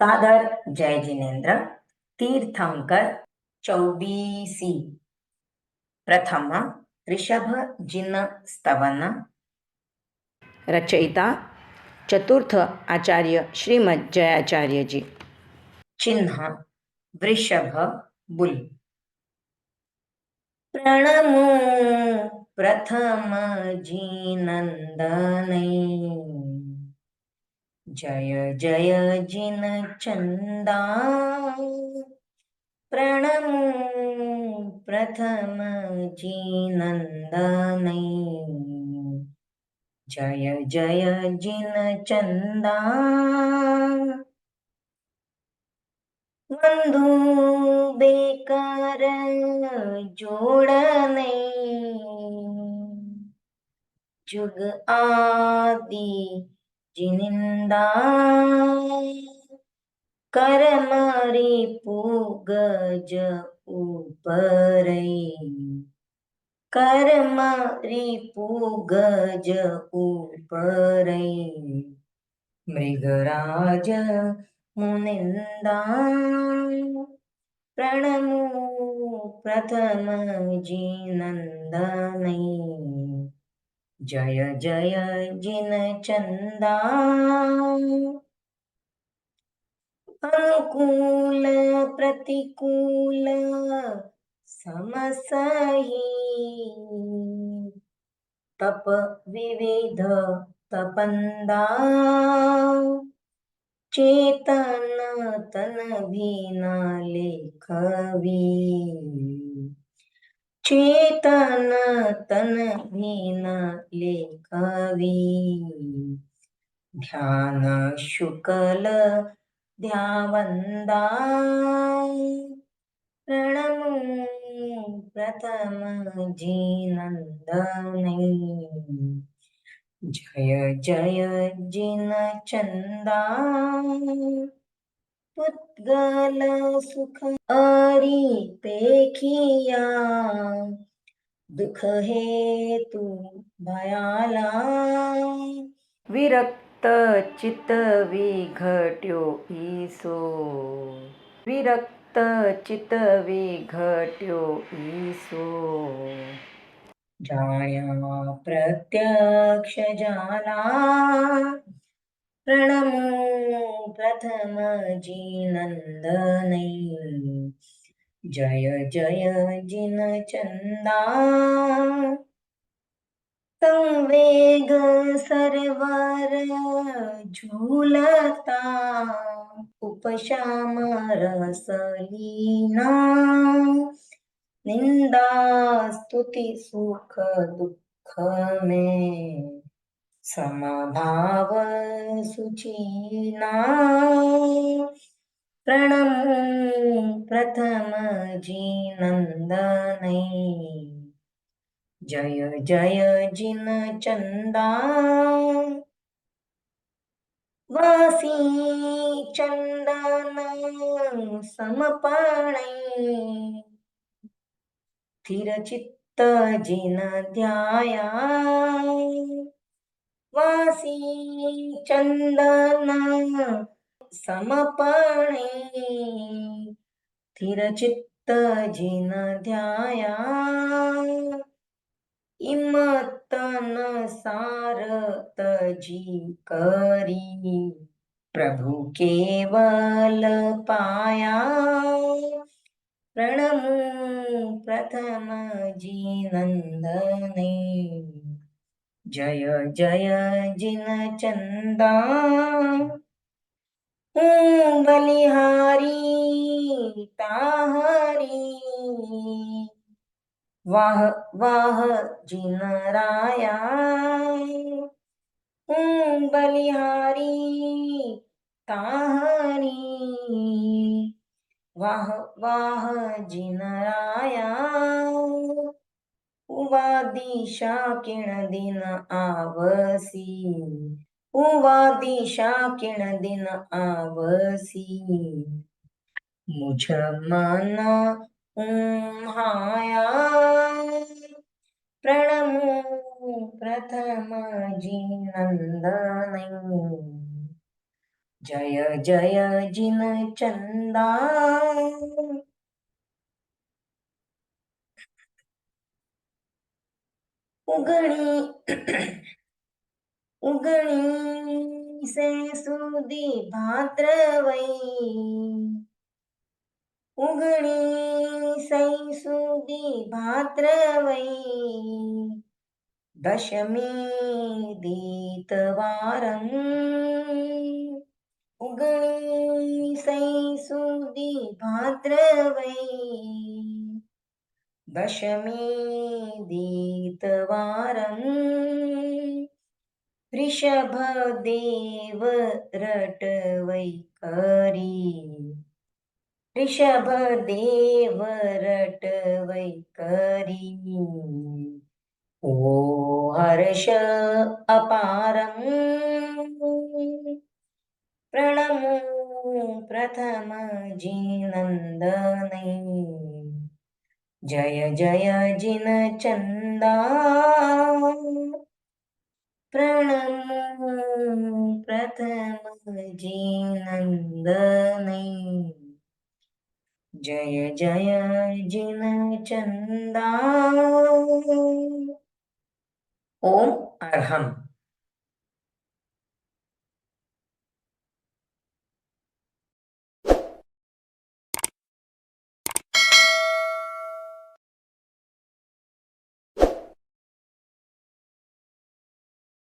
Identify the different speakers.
Speaker 1: सादर जय जिनेन्द्र तीर्थंकर 24 प्रथम ऋषभ जिन स्तवन रचयिता चतुर्थ आचार्य श्रीमद जयाचार्य जी। चिन्ह वृषभ बुल। प्रणमो प्रथम जिनंदनै जय जय जिन चंदा। प्रणमो प्रथम जिनंदनै जय जय जिन चंदा। वंदू बेकर जोड़नै जुग आदि जिनिंदा। करमरी पूगज ऊपरै करमरी पूगज ऊपरै मृगराज मुनिंदा। प्रणमो प्रथम जिनंदनै जय जय जिन चंदा। अनुकूल प्रतिकूल समसही तप विविध तपंदा। चेतन तन भीना लेखवी चेतन तन भीना लेखवी। ध्यान शुक्ल ध्यावंदा। प्रणमो प्रथम जिनंदनै जय जय जिन चंदा। पुद्गल सुख अरि पेखिया दुख हेतु भयाला। विरक्त चित्त विघट्यो ईसो विरक्त चित्त विघट्यो ईसो। जाण्या प्रत्यक्ष जाला। प्रणमो प्रथम जिनंदनै जय जय जिन चंदा। संवेग सरवर झूलता उपशाम रस लीना। निंदा स्तुति सुख दुख में समभाव सुचीना। प्रणमो प्रथम जिनंदनै जय जय जिन चंदा। वासी चंदन समपणै स्थिर चित्त जिन ध्याया। वासी चंदन समपणै स्थिर चित्त जिन ध्याया। इमतन सारत जी करी प्रभु केवल पाया। प्रणमो प्रथम जिनंदनै जय जय जिन चंदा। बलिहारी ताहरी वाह वाह जिन राया। बलिहारी ताहरी वाह वाह जिन राया। उवादिशा किण दिन आवसी उवादिशा किण दिन आवसी। मुझ मन उम्हाया। प्रणमो प्रथम जिनंदनै जय जय जिन चंदा उगणी उगणी से सुदी भाद्रवई उगणी सै सुदी भाद्रवई दशमी दीतवारम् उगणी सै सुदी भाद्रवई दशमी दीतवारम् ऋषभदेव रटवै करी ऋषभदेव रटवै करी ओ हर्ष अपारम् प्रणमो प्रथम जिनन्दनै जय जय जिन चंदा प्रणमो प्रथम जिनन्दनै जय जय जिन चंदा ओम अर्हम